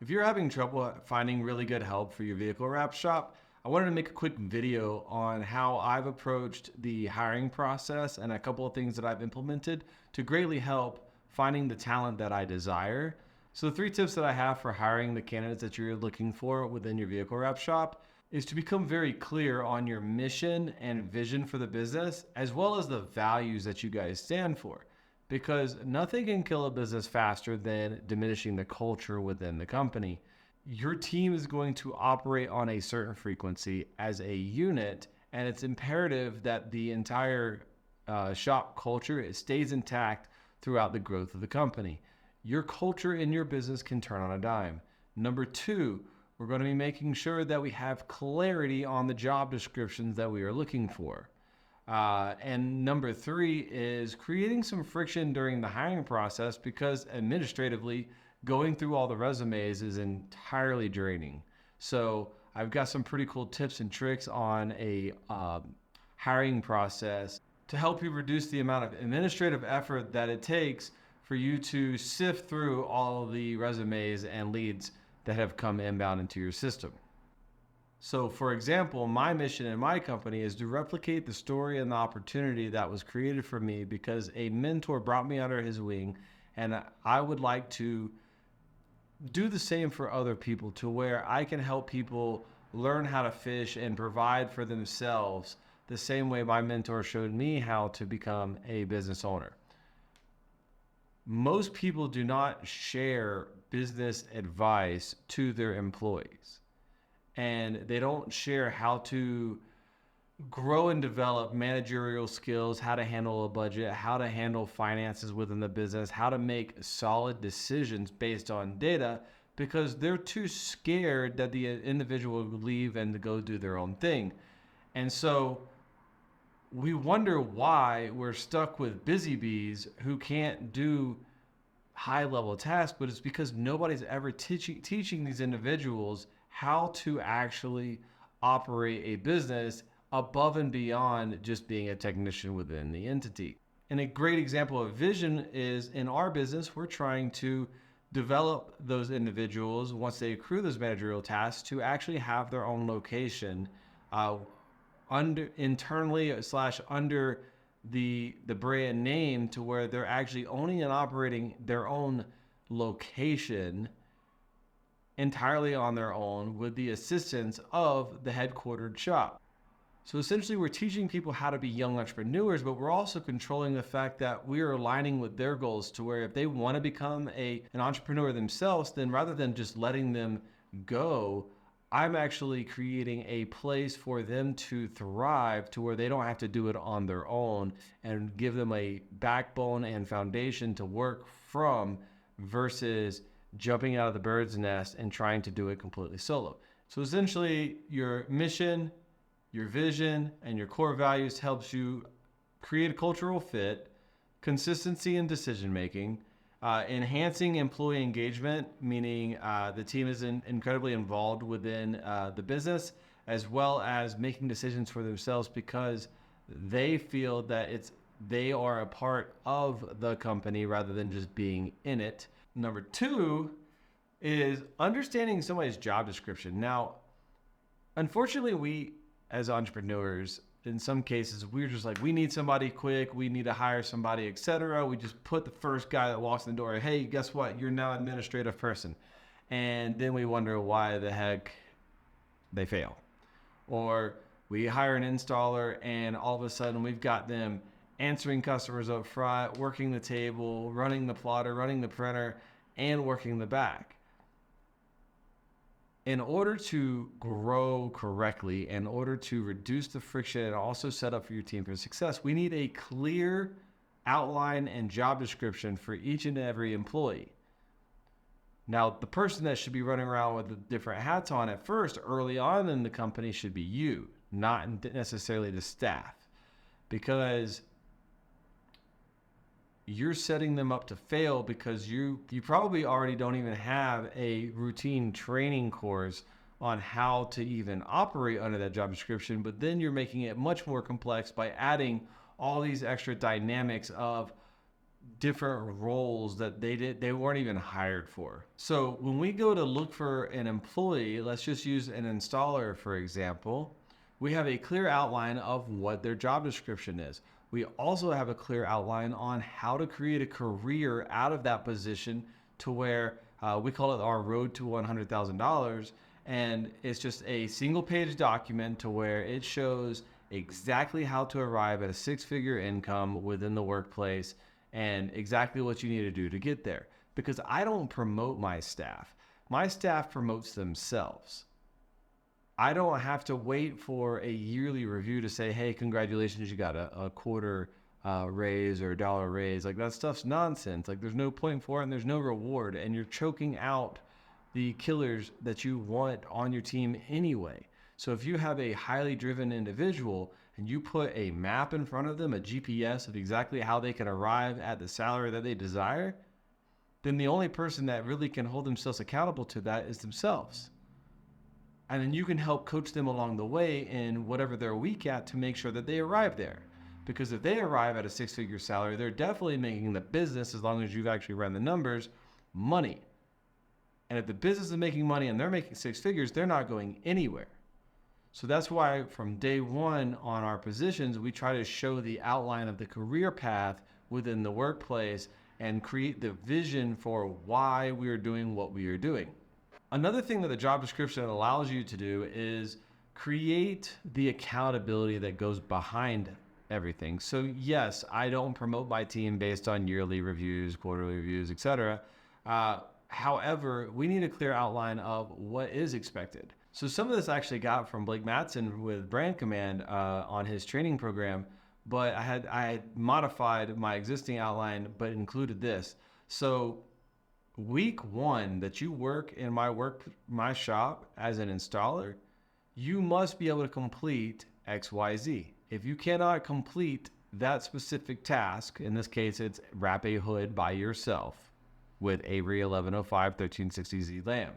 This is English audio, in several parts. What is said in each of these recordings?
If you're having trouble finding really good help for your vehicle wrap shop, I wanted to make a quick video on how I've approached the hiring process and a couple of things that I've implemented to greatly help finding the talent that I desire. So the 3 tips that I have for hiring the candidates that you're looking for within your vehicle wrap shop is to become very clear on your mission and vision for the business, as well as the values that you guys stand for, because nothing can kill a business faster than diminishing the culture within the company. Your team is going to operate on a certain frequency as a unit, and it's imperative that the entire shop culture stays intact throughout the growth of the company. Your culture in your business can turn on a dime. Number two, we're going to be making sure that we have clarity on the job descriptions that we are looking for. And number three is creating some friction during the hiring process, because administratively, going through all the resumes is entirely draining. So I've got some pretty cool tips and tricks on a hiring process to help you reduce the amount of administrative effort that it takes for you to sift through all of the resumes and leads that have come inbound into your system. So for example, my mission in my company is to replicate the story and the opportunity that was created for me because a mentor brought me under his wing, and I would like to do the same for other people, to where I can help people learn how to fish and provide for themselves the same way my mentor showed me how to become a business owner. Most people do not share business advice to their employees, and they don't share how to grow and develop managerial skills, how to handle a budget, how to handle finances within the business, how to make solid decisions based on data, because they're too scared that the individual will leave and to go do their own thing. And so we wonder why we're stuck with busy bees who can't do high level tasks, but it's because nobody's ever teaching these individuals how to actually operate a business above and beyond just being a technician within the entity. And a great example of vision is in our business, we're trying to develop those individuals once they accrue those managerial tasks to actually have their own location internally / under the brand name, to where they're actually owning and operating their own location entirely on their own with the assistance of the headquartered shop. So essentially we're teaching people how to be young entrepreneurs, but we're also controlling the fact that we are aligning with their goals, to where if they want to become an entrepreneur themselves, then rather than just letting them go, I'm actually creating a place for them to thrive, to where they don't have to do it on their own, and give them a backbone and foundation to work from, versus jumping out of the bird's nest and trying to do it completely solo. So essentially your mission, your vision, and your core values helps you create a cultural fit, consistency in decision making, enhancing employee engagement, meaning the team is incredibly involved within the business, as well as making decisions for themselves because they feel that they are a part of the company rather than just being in it. Number two is understanding somebody's job description. Now, unfortunately, we as entrepreneurs, in some cases, we're just like, we need somebody quick, we need to hire somebody, etc. We just put the first guy that walks in the door, hey, guess what? You're now an administrative person. And then we wonder why the heck they fail. Or we hire an installer and all of a sudden we've got them answering customers up front, working the table, running the plotter, running the printer, and working the back. In order to grow correctly, in order to reduce the friction and also set up for your team for success, we need a clear outline and job description for each and every employee. Now, the person that should be running around with the different hats on at first, early on in the company, should be you, not necessarily the staff, because you're setting them up to fail, because you probably already don't even have a routine training course on how to even operate under that job description, but then you're making it much more complex by adding all these extra dynamics of different roles that they weren't even hired for. So when we go to look for an employee, let's just use an installer for example, we have a clear outline of what their job description is. We also have a clear outline on how to create a career out of that position to where we call it our road to $100,000. And it's just a single page document to where it shows exactly how to arrive at a six-figure income within the workplace and exactly what you need to do to get there. Because I don't promote my staff. My staff promotes themselves. I don't have to wait for a yearly review to say, hey, congratulations, you got a quarter raise or a dollar raise. Like that stuff's nonsense. Like there's no point for it and there's no reward, and you're choking out the killers that you want on your team anyway. So if you have a highly driven individual and you put a map in front of them, a GPS of exactly how they can arrive at the salary that they desire, then the only person that really can hold themselves accountable to that is themselves. And then you can help coach them along the way in whatever they're weak at to make sure that they arrive there. Because if they arrive at a six-figure salary, they're definitely making the business, as long as you've actually run the numbers, money. And if the business is making money and they're making six figures, they're not going anywhere. So that's why from day one on our positions, we try to show the outline of the career path within the workplace and create the vision for why we are doing what we are doing. Another thing that the job description allows you to do is create the accountability that goes behind everything. So yes, I don't promote my team based on yearly reviews, quarterly reviews, etc. However, we need a clear outline of what is expected. So some of this I actually got from Blake Matson with Brand Command on his training program, but I had modified my existing outline, but included this. So week one that you work in my shop as an installer, you must be able to complete XYZ. If you cannot complete that specific task, in this case, it's wrap a hood by yourself with Avery 1105 1360Z lamb.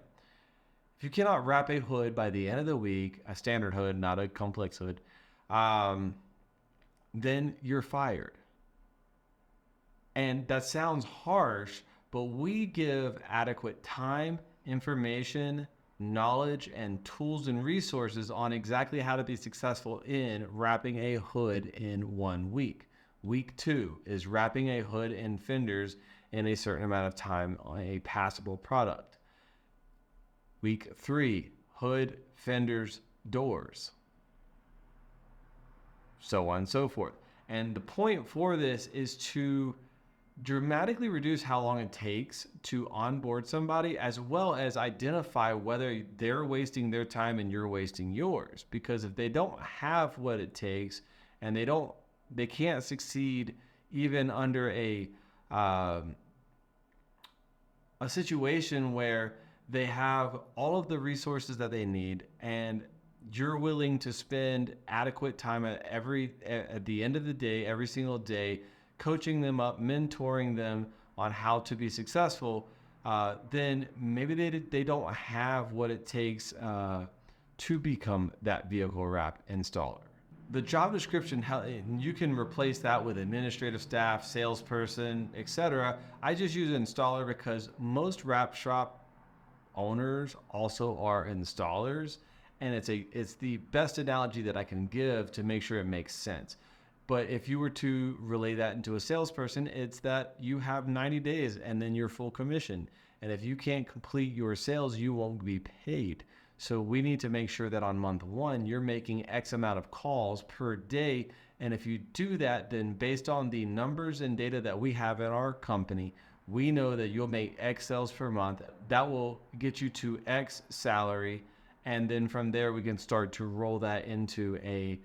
If you cannot wrap a hood by the end of the week, a standard hood, not a complex hood, then you're fired. And that sounds harsh, but we give adequate time, information, knowledge, and tools and resources on exactly how to be successful in wrapping a hood in 1 week. Week 2 is wrapping a hood and fenders in a certain amount of time on a passable product. Week 3, hood, fenders, doors, so on and so forth. And the point for this is to dramatically reduce how long it takes to onboard somebody, as well as identify whether they're wasting their time and you're wasting yours. Because if they don't have what it takes and they can't succeed even under a situation where they have all of the resources that they need and you're willing to spend adequate time at the end of the day, every single day, coaching them up, mentoring them on how to be successful, then maybe they don't have what it takes to become that vehicle wrap installer. The job description, you can replace that with administrative staff, salesperson, etc. I just use installer because most wrap shop owners also are installers, and it's the best analogy that I can give to make sure it makes sense. But if you were to relay that into a salesperson, it's that you have 90 days and then you're full commission. And if you can't complete your sales, you won't be paid. So we need to make sure that on month 1, you're making X amount of calls per day. And if you do that, then based on the numbers and data that we have in our company, we know that you'll make X sales per month. That will get you to X salary. And then from there, we can start to roll that into a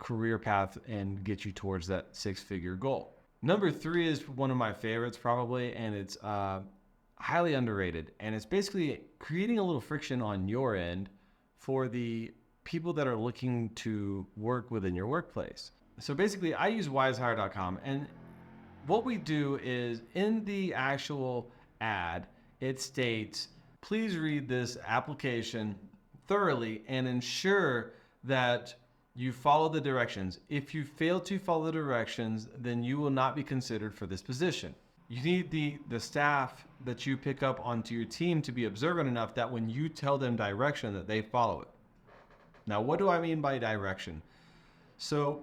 career path and get you towards that six-figure goal. Number 3 is one of my favorites probably, and it's highly underrated. And it's basically creating a little friction on your end for the people that are looking to work within your workplace. So basically, I use wisehire.com, and what we do is in the actual ad, it states, please read this application thoroughly and ensure that You follow the directions. If you fail to follow the directions, then you will not be considered for this position. You need the staff that you pick up onto your team to be observant enough that when you tell them direction, that they follow it. Now, what do I mean by direction? So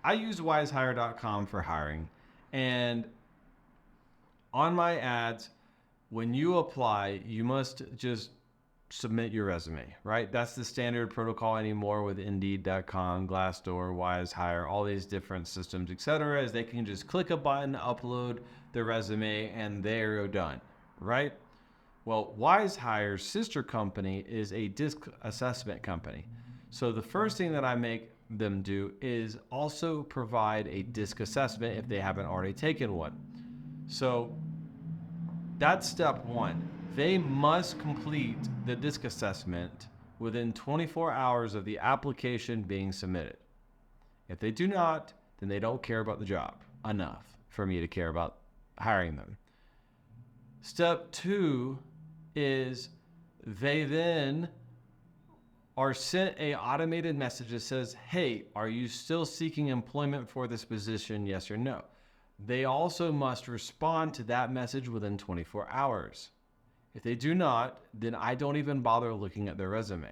I use wisehire.com for hiring, and on my ads, when you apply, you must just submit your resume, right? That's the standard protocol anymore with Indeed.com, Glassdoor, WiseHire, all these different systems, etc. Is they can just click a button, upload their resume, and they're done, right? Well, WiseHire's sister company is a disc assessment company. So the first thing that I make them do is also provide a disc assessment if they haven't already taken one. So that's step one. They must complete the disc assessment within 24 hours of the application being submitted. If they do not, then they don't care about the job enough for me to care about hiring them. Step two is they then are sent a automated message that says, hey, are you still seeking employment for this position? Yes or no. They also must respond to that message within 24 hours. If they do not, then I don't even bother looking at their resume.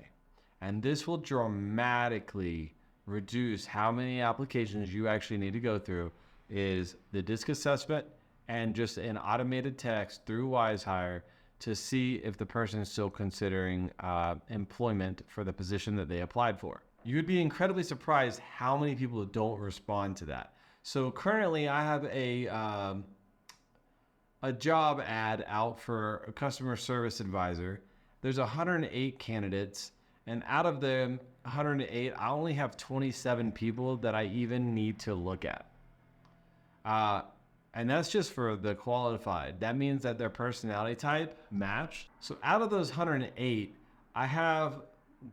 And this will dramatically reduce how many applications you actually need to go through is the disc assessment and just an automated text through WiseHire to see if the person is still considering employment for the position that they applied for. You would be incredibly surprised how many people don't respond to that. So currently I have a job ad out for a customer service advisor. There's 108 candidates, and out of them 108, I only have 27 people that I even need to look at. And that's just for the qualified. That means that their personality type matched. So out of those 108, I have,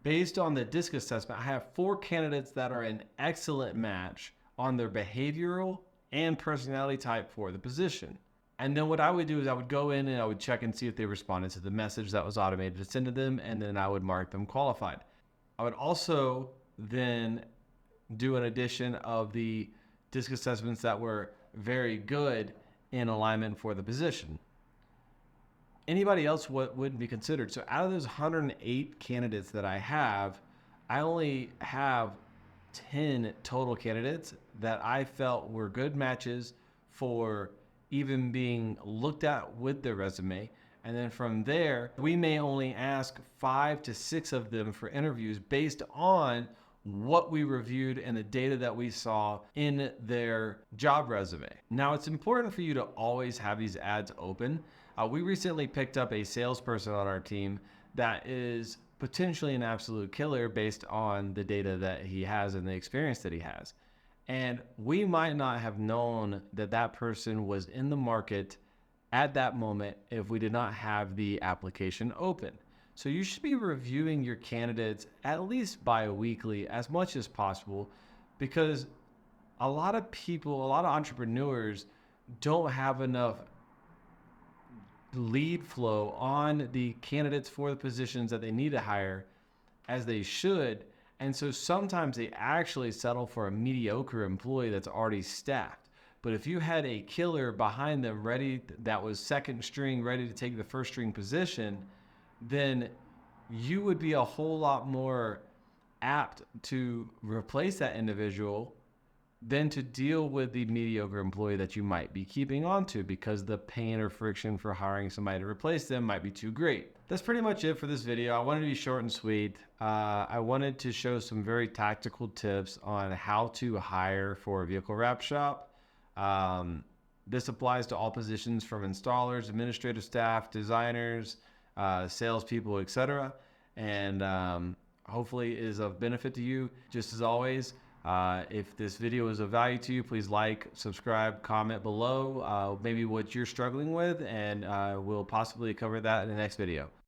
based on the disc assessment, I have 4 candidates that are an excellent match on their behavioral and personality type for the position. And then what I would do is I would go in and I would check and see if they responded to the message that was automated to send to them, and then I would mark them qualified. I would also then do an addition of the disc assessments that were very good in alignment for the position. Anybody else wouldn't be considered. So out of those 108 candidates that I have, I only have 10 total candidates that I felt were good matches for even being looked at with their resume. And then from there, we may only ask 5 to 6 of them for interviews based on what we reviewed and the data that we saw in their job resume. Now, it's important for you to always have these ads open. We recently picked up a salesperson on our team that is potentially an absolute killer based on the data that he has and the experience that he has. And we might not have known that that person was in the market at that moment if we did not have the application open. So you should be reviewing your candidates at least bi-weekly as much as possible, because a lot of people, a lot of entrepreneurs don't have enough lead flow on the candidates for the positions that they need to hire as they should. And so sometimes they actually settle for a mediocre employee that's already staffed. But if you had a killer behind them ready, that was second string, ready to take the first string position, then you would be a whole lot more apt to replace that individual than to deal with the mediocre employee that you might be keeping on to, because the pain or friction for hiring somebody to replace them might be too great. That's pretty much it for this video. I wanted to be short and sweet. I wanted to show some very tactical tips on how to hire for a vehicle wrap shop. This applies to all positions from installers, administrative staff, designers, salespeople, etc. And hopefully is of benefit to you. Just as always, if this video is of value to you, please like, subscribe, comment below maybe what you're struggling with, and we'll possibly cover that in the next video.